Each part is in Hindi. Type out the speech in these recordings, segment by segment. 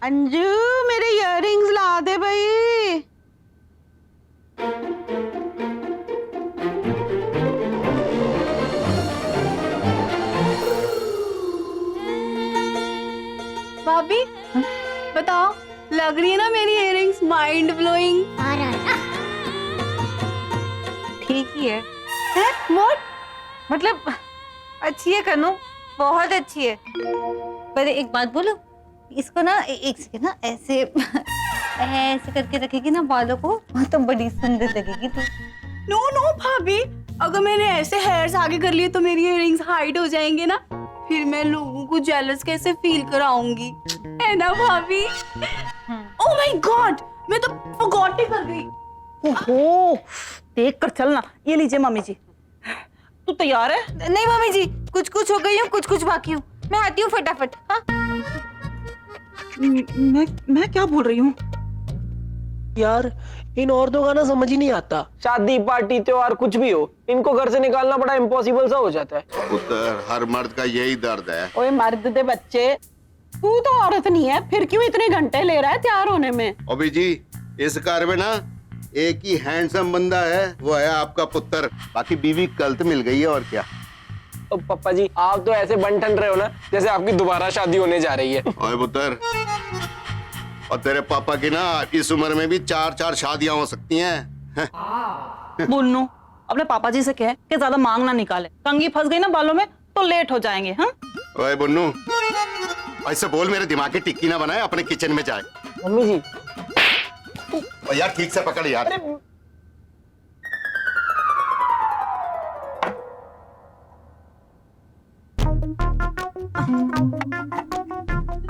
अंजू मेरे इयररिंग्स ला दे भाई। भाभी बताओ, लग रही है ना मेरी इयररिंग्स माइंड ब्लोइंग? ठीक ही है। व्हाट? मतलब अच्छी है कन्नू, बहुत अच्छी है। पर एक बात बोलो, इसको ना एक सेकंड ना ऐसे ऐसे करके रखेगी ना बालों को, तो बड़ी सुंदर लगेगी तू। नो नो भाभी, अगर मैंने ऐसे हेयर्स आगे कर लिए तो मेरी इयररिंग्स हाइड हो जाएंगे ना, फिर मैं लोगों को जेलस कैसे फील कराऊंगी, है ना भाभी? ओह माय गॉड, मैं तो फॉरगॉट ही कर गई। ओहो, देख कर चलना। ये लीजिए मम्मी जी। तू तैयार है? नहीं मम्मी जी, कुछ कुछ हो गई हूँ, कुछ कुछ बाकी हूँ। मैं आती हूँ फटाफट। हाँ मैं क्या बोल रही हूँ यार? इन औरतों का ना समझ ही नहीं आता। शादी पार्टी त्योहार कुछ भी हो, इनको घर से निकालना बड़ा इम्पॉसिबल सा हो जाता है। पुत्र, हर मर्द का यही दर्द है। ओए मर्द दे बच्चे, तू तो औरत नहीं है, फिर क्यों इतने घंटे ले रहा है तैयार होने में? अभी जी, इस कार में ना एक ही हैंडसम बंदा है, वो है आपका पुत्र। बाकी बीवी कल तो मिल गई है, और क्या। तो पापा जी, आप तो ऐसे बन ठन रहे हो ना जैसे आपकी दोबारा शादी होने जा रही है। ओए पुत्र, और तेरे पापा की ना इस उम्र में भी 4-4 शादियां हो सकती हैं। मुन्नू, अपने पापा जी से कह कि ज्यादा मांग ना निकाले, कंघी फंस गई ना बालों में तो लेट हो जाएंगे। हाँ ओए बुन्नू, ऐसे बोल, मेरे दिमाग की टिक्की ना बनाए, अपने किचन में जाए। मम्मी जी, और यार ठीक से पकड़ यार।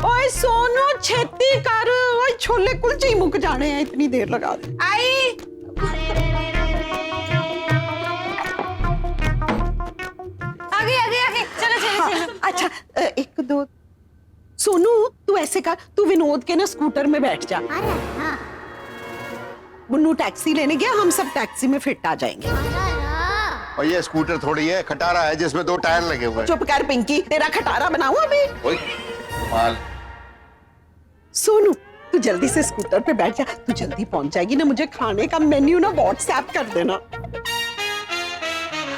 ओए सोनू छेती कर, ओए छोले कुलचे ही मुक जाने हैं, इतनी देर लगा दे। आई। आगे चलो चलो चलो। अच्छा एक दो। सोनू तू ऐसे कर, तू विनोद के ना स्कूटर में बैठ जा। मुन्नू टैक्सी लेने गया, हम सब टैक्सी में फिट आ जाएंगे। और ये स्कूटर थोड़ी है, खटारा है जिसमें 2 टायर लगे हुए हैं। चुप कर पिंकी, तेरा खटारा बनाऊं अभी? ओए, माल। सोनू तू जल्दी से स्कूटर पे बैठ जा, तू जल्दी पहुंच जाएगी ना। मुझे खाने का मेन्यू ना व्हाट्सएप कर देना।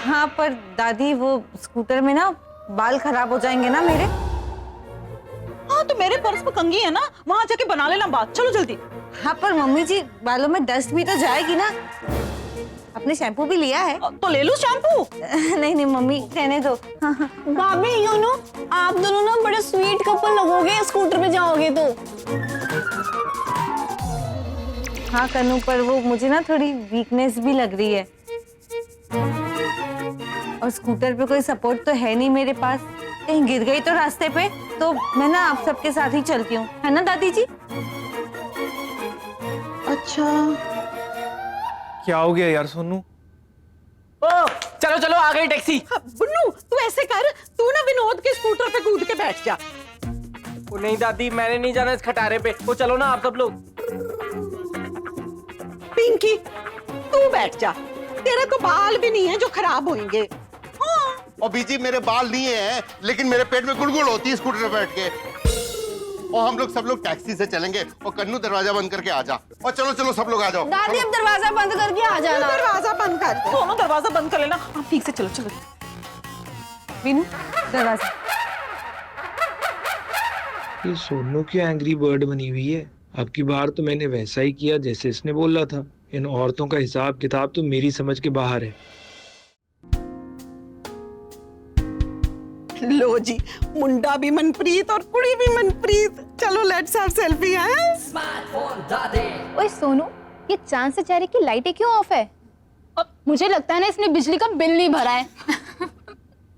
हाँ पर दादी, वो स्कूटर में ना बाल खराब हो जाएंगे ना मेरे। हाँ तो मेरे पर्स में कंघी है ना, वहां जाके बना लेना बात। चलो जल्दी। हाँ पर मम्मी जी, बालों में डस्ट भी तो जाएगी ना। अपने शैम्पू भी लिया है। तो ले लो शैम्पू। नहीं नहीं मम्मी, रहने दो। भाभी यू नो, आप दोनों ना बड़े स्वीट कपल लगोगे स्कूटर पे जाओगे तो। हाँ कन्नू, पर वो मुझे ना थोड़ी वीकनेस भी लग रही है, और स्कूटर पे कोई सपोर्ट तो है नहीं मेरे पास। कहीं गिर गई तो रास्ते पे, तो मैं ना आप सबके साथ ही चलती हूँ, है ना दादी जी? अच्छा क्या हो गया यार सोनू? ओ चलो चलो, आ गई टैक्सी। हाँ, बुन्नू तू ऐसे कर, तू ना विनोद के स्कूटर पे कूद के बैठ जा। वो नहीं दादी, मैंने नहीं जाना इस खटारे पे, वो चलो ना आप सब लोग। पिंकी तू बैठ जा, तेरे तो बाल भी नहीं है जो खराब होंगे। हाँ। और बीजी, मेरे बाल नहीं है, लेकिन मेरे पेट में गुड़गुड़ होती है स्कूटर पे बैठ के। और हम लोग सब लोग टैक्सी से चलेंगे। और कन्नू, दरवाजा बंद करके आ जा। और चलो चलो सब लोग आ जाओ। दादी अब दरवाजा बंद करके आ जाना। दरवाजा बंद कर दे। दोनों दरवाजा बंद कर लेना। हाँ ठीक से चलो चलो। मीनू दरवाजा। ये सोनू की एंग्री बर्ड बनी हुई है। अब की बार तो मैंने वैसा ही किया जैसे इसने बोला था। इन औरतों का हिसाब किताब तो मेरी समझ के बाहर है। लो जी, मुंडा भी मनप्रीत और कुड़ी भी मनप्रीत। चलो लेट्स हैव सेल्फी। है ओए सोनू, ये चांद से चेहरे की लाइटें क्यों ऑफ है? अब मुझे लगता है ना इसने बिजली का बिल नहीं भरा है।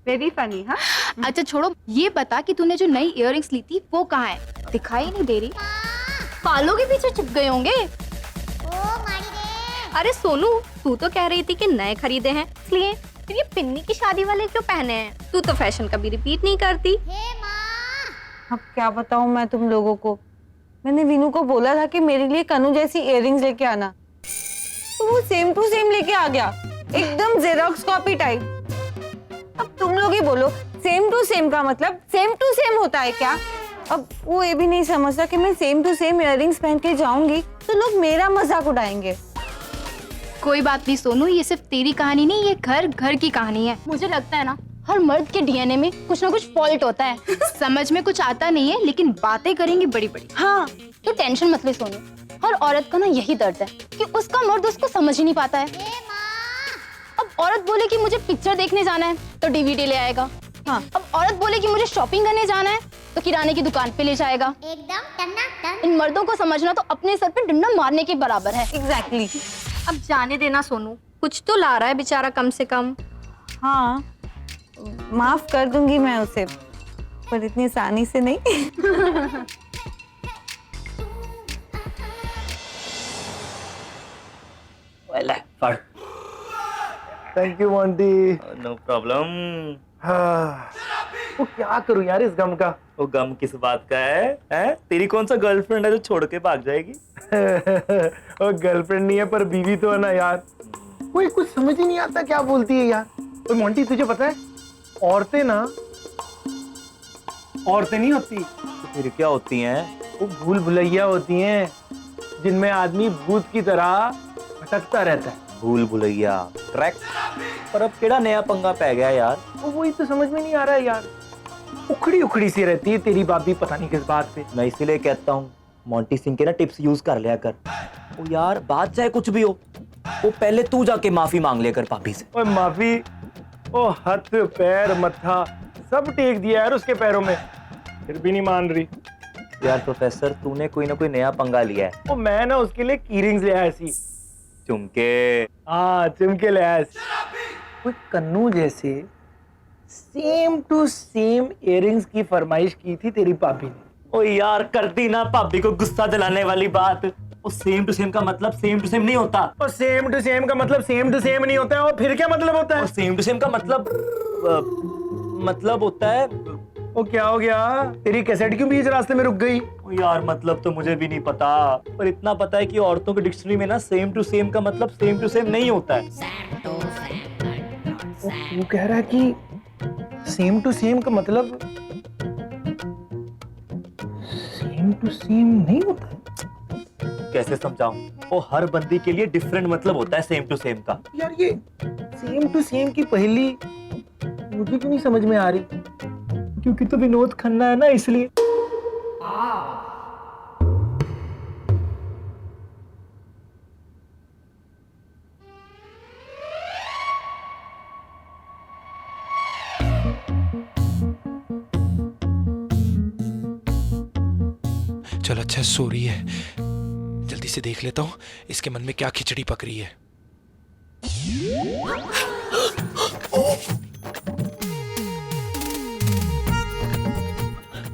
Very funny. हाँ अच्छा छोड़ो, ये बता कि तूने जो नई इयररिंग्स ली थी वो कहाँ है? दिखाई नहीं दे रही। बालों के पीछे छुप गए होंगे। अरे सोनू, तू तो कह रही थी कि नए खरीदे हैं इसलिए, फिर ये पिन्नी की शादी वाले क्यों पहने हैं? तू तो फैशन कभी रिपीट नहीं करती। अब क्या बताऊं मैं तुम लोगों को। मैंने वीनू को बोला था कि मेरे लिए कन्नू जैसी इयररिंग्स लेके आना, तो वो सेम टू सेम लेके आ गया, एकदम जेरोक्स कॉपी टाइप। अब तुम लोग ही बोलो, सेम टू सेम का मतलब सेम टू सेम होता है क्या? अब वो ये भी नहीं समझता कि मैं सेम टू सेम इयररिंग्स पहन के जाऊंगी तो लोग मेरा मजाक उड़ाएंगे। कोई बात नहीं सोनू, ये सिर्फ तेरी कहानी नहीं, ये घर घर की कहानी है। मुझे लगता है ना हर मर्द के डीएनए में कुछ ना कुछ फॉल्ट होता है। समझ में कुछ आता नहीं है लेकिन बातें करेंगे बड़ी बड़ी। हाँ तो टेंशन मत ले सोनू, हर औरत का ना यही दर्द है कि उसका मर्द उसको समझ ही नहीं पाता है। अब औरत बोले कि मुझे पिक्चर देखने जाना है तो डीवीडी ले आएगा। हाँ अब औरत बोले कि मुझे शॉपिंग करने जाना है तो किराने की दुकान पे ले जाएगा। एकदम टनाटन। इन मर्दों को समझना तो अपने सर पे डंडा मारने के बराबर है। एग्जैक्टली। अब जाने देना सोनू, कुछ तो ला रहा है बेचारा कम से कम। हाँ माफ कर दूंगी मैं उसे, पर इतनी आसानी से नहीं। Thank you Monty. No problem. हाँ, वो क्या करूं यार इस गम का। वो गम किस बात का है? हैं? तेरी कौन सा गर्लफ्रेंड है जो छोड़ के भाग जाएगी? वो गर्लफ्रेंड नहीं है पर बीवी तो है ना यार। कोई कुछ समझ ही नहीं आता क्या बोलती है यार। और मोंटी तुझे पता है औरतें ना औरतें नहीं होती, तो फिर क्या होती हैं? वो भूल भुलैया होती हैं जिनमें आदमी भूत की तरह भटकता रहता है। भूल भुलैया, करेक्ट। पर अब केड़ा नया पंगा पै गया यार? वो वही तो समझ में नहीं आ रहा है यार। उखड़ी उखड़ी सी रहती है तेरी भाभी, पता नहीं किस बात पे। मैं इसीलिए कहता हूँ मोंटी सिंह के ना टिप्स यूज कर लिया कर। वो यार बात चाहे कुछ भी हो, वो पहले तू जाके माफी मांग लिया कर भाभी से। ओए माफी, ओ हाथ पैर मत्था सब टेक दिया यार उसके पैरों में, फिर भी नहीं मान रही। यार प्रोफेसर तूने कोई ना कोई नया पंगा लिया है। वो मैं ना उसके लिए कीरिंग्स ले आया ऐसी। चुमके। हाँ चुमके ले आया। कोई कन्नू जैसे सेम टू सेम इयररिंग्स की फरमाइश की थी तेरी भाभी ने। ओ यार कर दी ना भाभी को गुस्सा दिलाने वाली बात। वो सेम टू सेम का मतलब सेम टू सेम नहीं होता। और सेम टू सेम का मतलब सेम टू सेम नहीं होता है। और फिर क्या मतलब होता है? और सेम टू सेम का मतलब होता है। वो क्या हो गया? तेरी कैसेट क्यों बीच रास्ते में रुक गई? ओ यार मतलब तो मुझे भी नहीं पता, पर इतना पता है कि औरतों की डिक्शनरी में ना सेम टू सेम का मतलब सेम टू सेम नहीं होता है। वो कह रहा है कि सेम टू सेम का मतलब सेम टू सेम नहीं होता है। कैसे समझाऊं? वो हर बंदी के लिए डिफरेंट मतलब होता है सेम टू सेम का। यार ये सेम टू सेम की पहली मुझे भी नहीं समझ में आ रही, क्योंकि तो विनोद खन्ना है ना इसलिए। चल अच्छा सो रही है, जल्दी से देख लेता हूँ इसके मन में क्या खिचड़ी पक रही है।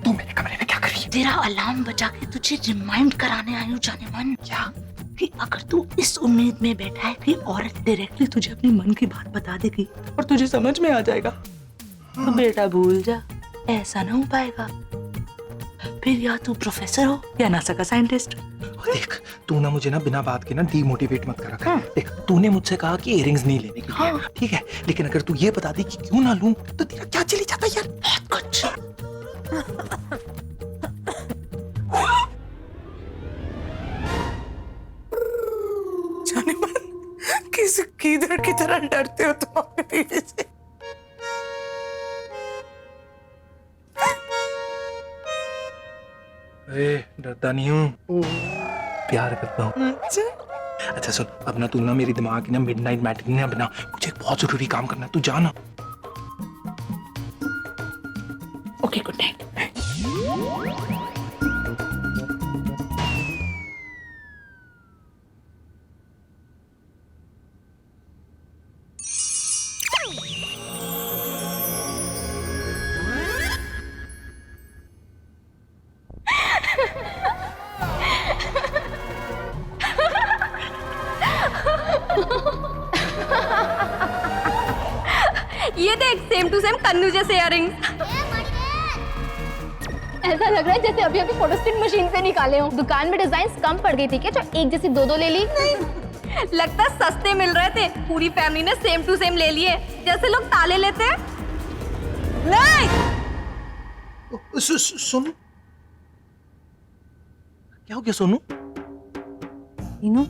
तू मेरे कमरे में क्या कर रही है? तेरा अलार्म बजा के तुझे रिमाइंड कराने आई हूँ जाने मन। क्या कि अगर तू इस उम्मीद में बैठा है कि औरत डायरेक्टली तुझे अपने मन की बात बता देगी और तुझे समझ में आ जाएगा, तो बेटा भूल जा, ऐसा ना हो पाएगा। फिर या तू प्रोफेसर हो या नासा का साइंटिस्ट। देख तू ना मुझे ना बिना बात के ना डीमोटिवेट मत करा कर। देख तूने मुझसे कहा कि इयररिंग्स नहीं लेने के लिए, ठीक है, लेकिन अगर तू ये बता दे कि क्यों ना लूं तो तेरा क्या चली जाता यार? बहुत कुछ। जाने मन किस कीदड़ की तरह डरते हो तुम अपने बीवी से। डरता नहीं हूँ, प्यार करता हूँ। अच्छा सुन, अब ना तू ना मेरी दिमाग की ना मिडनाइट मैटिनी ना बना, मुझे एक बहुत जरूरी काम करना है, तू जा ना। Okay good night. ये देख सेम टू सेम कन्नू जैसे इयररिंग्स। ऐसा लग रहा है जैसे अभी अभी फोटोस्टेट मशीन से निकाले हो। दुकान में डिजाइन कम पड़ गई थी क्या, जो एक जैसी दो दो ले ली? लगता सस्ते मिल रहे थे, पूरी फैमिली ने सेम टू सेम ले लिए, जैसे लोग ताले लेते हैं। नहीं सुन क्या हो गया सोनू? टीनू,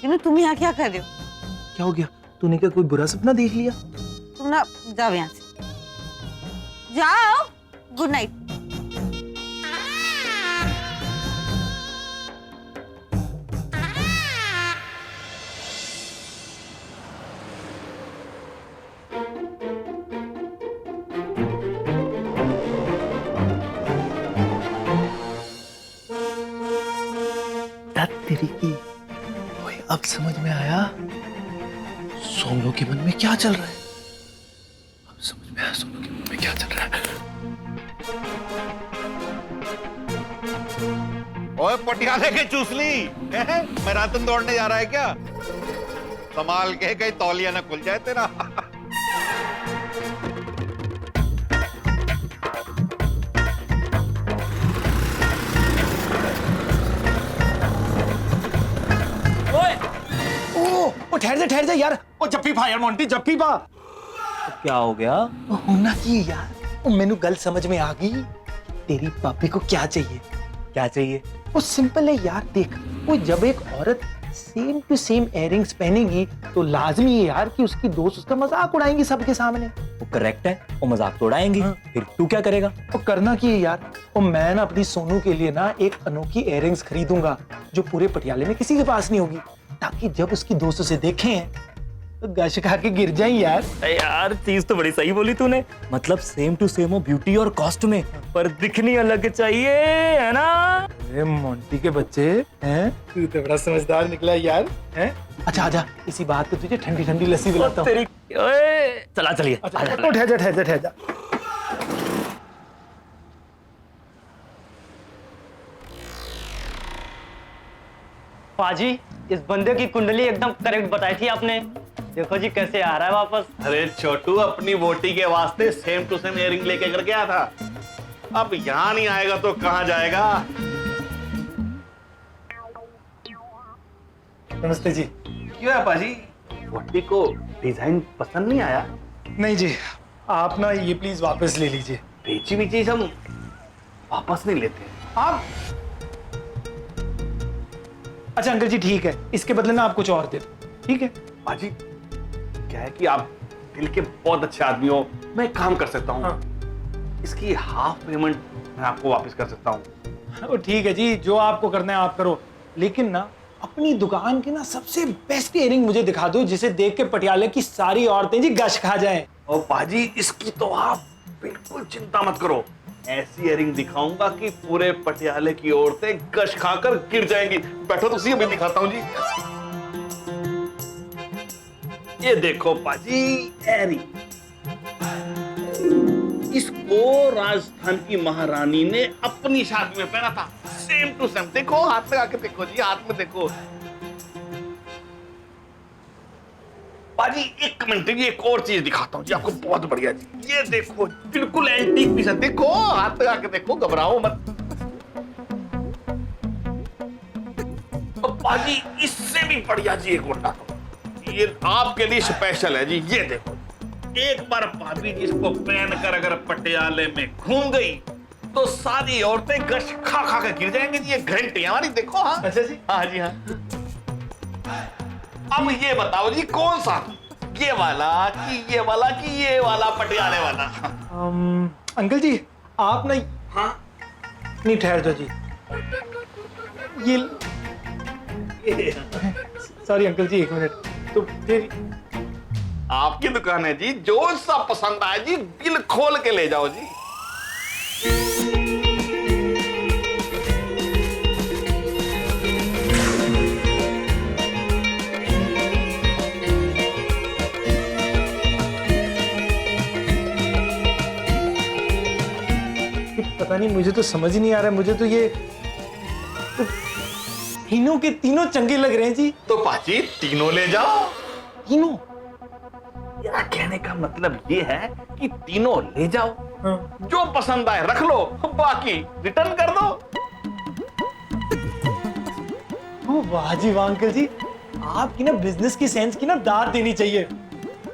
टीनू तुम यहाँ क्या कर रहे हो? क्या हो गया? तूने क्या कोई बुरा सपना देख लिया? तुम ना जाओ यहाँ से, जाओ। Good night. तेरी की ओए, अब समझ में आया सोनू के मन में क्या चल रहा है। अब समझ में आया सोनू के मन में क्या चल रहा है। ओए पटियाले के चूसली, मैराथन दौड़ने जा रहा है क्या? संभाल के, कहीं तौलिया ना खुल जाए तेरा। ओ ठहर जा यार। ओ जप्पी पा यार मोंटी, जप्पी पा। क्या हो गया? होना की यार, ओ मेनू गल समझ में आ गई। तेरी पापी को क्या चाहिए? क्या चाहिए? वो सिंपल है यार, देख वो जब एक औरत सेम टू सेम इयररिंग्स पहनेगी तो लाजमी है यार कि उसकी दोस्त उसका मजाक उड़ाएंगी सबके सामने। वो करेक्ट है, वो मजाक तो उड़ाएंगी। फिर तू क्या करेगा? वो करना की है यार, वो मैं ना अपनी सोनू के लिए ना एक अनोखी इयररिंग्स खरीदूंगा जो पूरे पटियाले में किसी के पास नहीं होगी, ताकि जब उसकी दोस्त उसे देखें तो गश खा के गिर जाए यार। यार चीज तो बड़ी सही बोली तूने। मतलब सेम टू सेम हो ब्यूटी और कॉस्ट में, पर दिखनी अलग चाहिए, है ना? अरे मोंटी के बच्चे हैं, तू तो बड़ा समझदार निकला यार। हैं? अच्छा आजा, इसी बात पे तुझे ठंडी ठंडी लस्सी दिलाता हूँ। चला चलिए। ठहर जा। पाजी, इस बंदे की कुंडली एकदम करेक्ट बताई थी आपने। देखो जी कैसे आ रहा है वापस। अरे छोटू, अपनी वोटी के वास्ते सेम टू सेम इयररिंग लेके करके आया था। अब यहाँ नहीं आएगा तो कहाँ जाएगा? नमस्ते जी। क्यों है पाजी, वोटी को डिजाइन पसंद नहीं आया? नहीं जी, आप ना ये प्लीज वापस ले लीजिए। बेची हुई चीज हम वापस नहीं लेते। आप अच्छा अंकल जी ठीक है, इसके बदले ना आप कुछ और दे दो, ठीक है? पाजी क्या है कि आप दिल के बहुत अच्छे आदमी हो, मैं एक काम कर सकता हूँ। इसकी हाफ पेमेंट मैं आपको वापस कर सकता हूँ। ठीक है जी, जो आपको करना है आप करो, लेकिन ना अपनी दुकान की ना सबसे बेस्ट इयररिंग मुझे दिखा दो जिसे देख के पटियाले की सारी औरतें जी गश खा जाएं। और पाजी इसकी तो आप बिल्कुल चिंता मत करो, ऐसी इयररिंग दिखाऊंगा कि पूरे पटियाले की औरतें गश खाकर गिर जाएंगी। बैठो तो सी, अभी दिखाता हूँ जी। ये देखो पाजी, इयररिंग इसको राजस्थान की महारानी ने अपनी शादी में पहना था, सेम टू सेम। देखो, हाथ लगा के देखो जी, हाथ में देखो। पाजी एक मिनट, ये एक और चीज दिखाता हूँ जी आपको, बहुत बढ़िया जी। ये देखो, बिल्कुल एंटीक पीस है। देखो, हाथ लगा के देखो, घबराओ मत। और पाजी इससे भी बढ़िया जी एक और, ये आपके लिए स्पेशल है जी। ये देखो, एक बार भाभी जी इसको पहनकर अगर पटियाले में घूम गई तो सारी औरतें गश खा खा के गिर जाएंगी जी। ये घंटी हमारी देखो। हाँ अच्छा जी, हाँ जी हाँ। अब ये बताओ जी, कौन सा, ये वाला कि ये वाला कि ये वाला पटियाले वाला? अंकल जी आप ना, हाँ नहीं ठहर जाओ जी, ये सॉरी अंकल जी, एक मिनट। तो फिर आपकी दुकान है जी, जो सा पसंद आए जी दिल खोल के ले जाओ जी। पता नहीं, मुझे तो समझ ही नहीं आ रहा है। मुझे तो ये तो तीनों के तीनों चंगे लग रहे हैं जी। तो पाजी तीनों ले जाओ। तीनों? मेरा कहने का मतलब ये है कि तीनों ले जाओ। हाँ। जो पसंद आए रख लो, बाकी रिटर्न कर दो। ओ वाह जी वाह अंकल जी, आपकी ना बिजनेस की सेंस की ना दाद देनी चाहिए।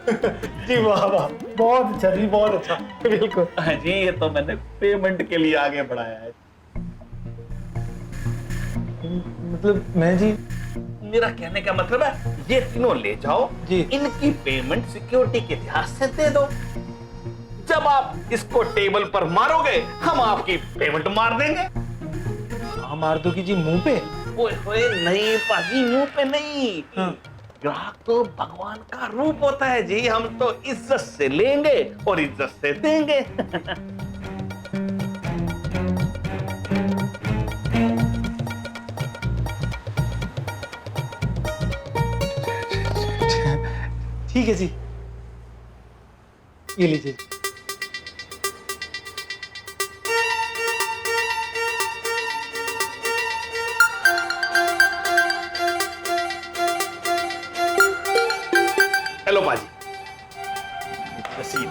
जी वाह वाह, बहुत अच्छा जी, बहुत अच्छा। बिल्कुल जी, ये तो मैंने पेमेंट के लिए आगे बढ़ाया है। मतलब मैं जी मेरा कहने का मतलब है ये तीनों ले जाओ जी। इनकी पेमेंट सिक्योरिटी के लिहाज से दे दो। जब आप इसको टेबल पर मारोगे हम आपकी पेमेंट मार देंगे। हाँ मार दोगी जी मुंह पे? ओए होए नहीं पाजी, मुंह पे नहीं। हाँ। ग्राहक तो भगवान का रूप होता है जी, हम तो इज्जत से लेंगे और इज्जत से देंगे। ठीक है जी, ये लीजिए। हेलो बाजी, रसीद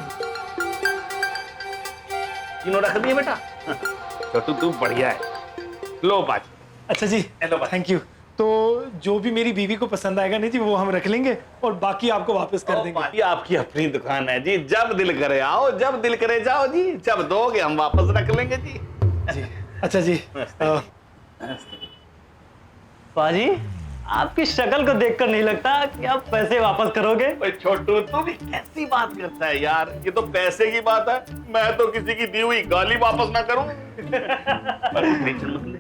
तीनों रख दिए बेटा। छोटू तू बढ़िया है। लो बाजी। अच्छा जी, हेलो बाजी। Thank you. तो जो भी मेरी बीवी को पसंद आएगा नहीं जी वो हम रख लेंगे और बाकी आपको वापस कर देंगे। बाजी आपकी अपनी दुकान है जी, जब दिल करे आओ, जब दिल करे जाओ जी, जब दोगे हम वापस रख लेंगे जी। जी अच्छा जी। पाजी आपकी शक्ल को देखकर नहीं लगता कि आप पैसे वापस करोगे। ओए छोटू तू भी कैसी बात करता है यार, ये तो पैसे की बात है, मैं तो किसी की दी हुई गाली वापस ना करूं। पर टेंशन मत ले,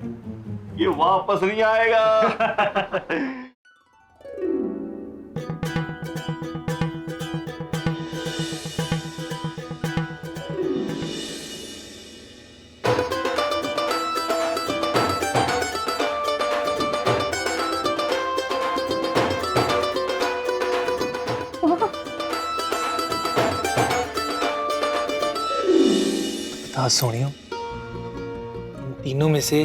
ये वापस नहीं आएगा। बता सोनियो, इन तीनों में से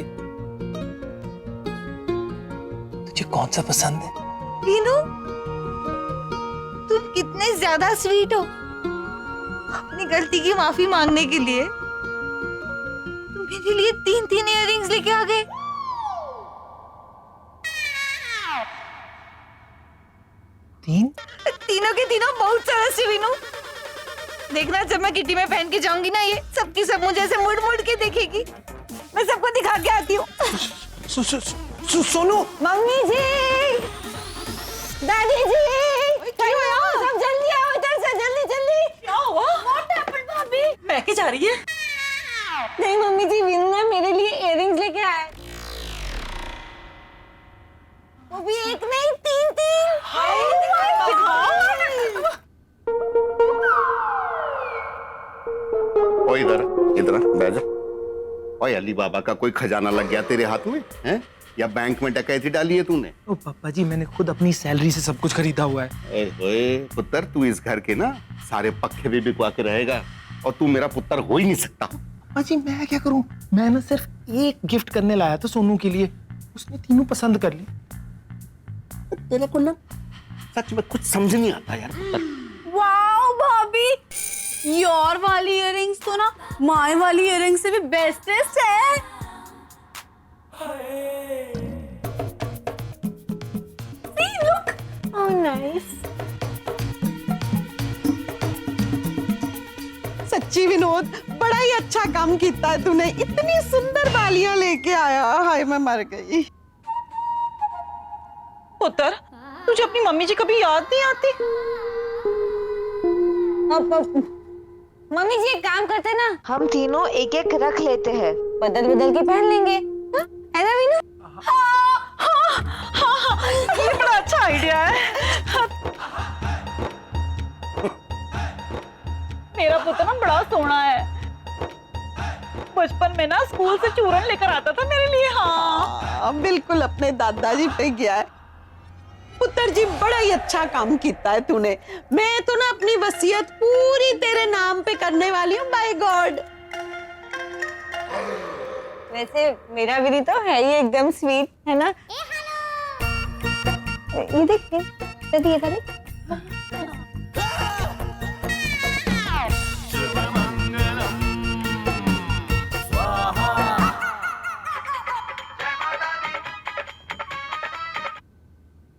तुझे कौन सा पसंद है? वीनू, तुम कितने ज्यादा स्वीट हो। अपनी गलती की माफी मांगने के लिए तुम मेरे लिए 3-3 इयररिंग्स लेके आ गए। तीनों के तीनों बहुत सरस है वीनू। देखना जब मैं किटी में पहन के जाऊंगी ना, ये सबकी सब मुझे ऐसे मुड़ मुड़ के देखेगी। मैं सबको दिखा के आती हूँ। सोनू, मम्मी जी, दादी जी, सब जल्दी आओ इधर से, जल्दी जल्दी। क्या हुआ? What happened, भाभी? महके जा रही है। नहीं मम्मी जी, विनू ना मेरे लिए इयररिंग्स लेके आया। वो भी एक नहीं 3-3। ओ इधर इधर बैठ जा। ओए अली बाबा का कोई खजाना लग गया तेरे हाथ में हैं? या बैंक में डकैती डाली है तूने? ओ पापा जी, मैंने खुद अपनी सैलरी से सब कुछ खरीदा हुआ है। ओए पुत्र, तू इस घर के ना सारे पक्के भी बिकवा के रहेगा और तू मेरा पुत्र हो ही नहीं सकता। पापा जी मैं क्या करूं, मैं ना सिर्फ एक गिफ्ट करने लाया था सोनू के लिए, उसने तीनों पसंद कर ली। तेरे को ना सच में कुछ समझ नहीं आता यार पुत्र। वाओ भाभी, योर वाली इयररिंग्स तो ना माय वाली इयररिंग्स से भी बेस्टेस्ट है। See, look. Oh, nice. सच्ची विनोद, बड़ा ही अच्छा काम किया है तूने, इतनी सुंदर बालियां लेके आया। हाय मैं मर गई। पुत्र, तुझे अपनी मम्मी जी कभी याद नहीं आती? मम्मी जी एक काम करते ना, हम तीनों एक एक रख लेते हैं, बदल बदल के पहन लेंगे, है ना वीनू? ये बड़ा अच्छा आइडिया है। मेरा पुत्र ना बड़ा सोना है। बचपन में ना स्कूल से चूरन लेकर आता था मेरे लिए। हाँ बिल्कुल अपने दादाजी पे गया है। पुत्र जी बड़ा ही अच्छा काम किया है तूने। मैं तो ना अपनी वसीयत पूरी तेरे नाम पे करने वाली हूँ। By God. वैसे मेरा विधि तो है ही एकदम स्वीट, है ना? ये देख, ये वाली।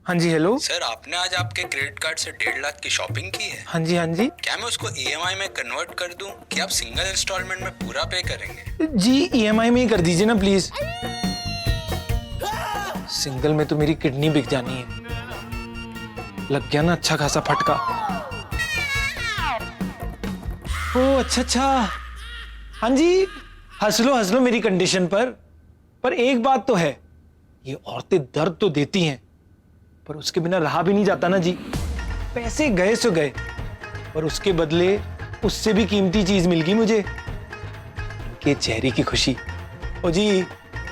हाँ जी हेलो। सर आपने आज आपके क्रेडिट कार्ड से 1.5 लाख की शॉपिंग की है? हाँ जी हाँ जी। क्या मैं उसको EMI में कन्वर्ट कर दूं कि आप सिंगल इंस्टॉलमेंट में पूरा पे करेंगे? जी EMI में ही कर दीजिए ना प्लीज। सिंगल में तो मेरी किडनी बिक जानी है। लग गया ना अच्छा खासा फटका। ओ अच्छा, हाँ जी, हंस लो मेरी कंडीशन पर एक बात तो है, ये औरतें दर्द तो देती हैं, पर उसके बिना रहा भी नहीं जाता ना जी। पैसे गए सो गए, पर उसके बदले उससे भी कीमती चीज मिल गई मुझे, के चेहरे की खुशी। ओ जी,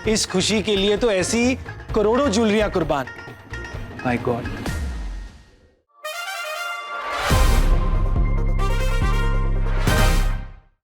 इस खुशी के लिए तो ऐसी करोड़ों ज्वेलरियां कुर्बान। My God.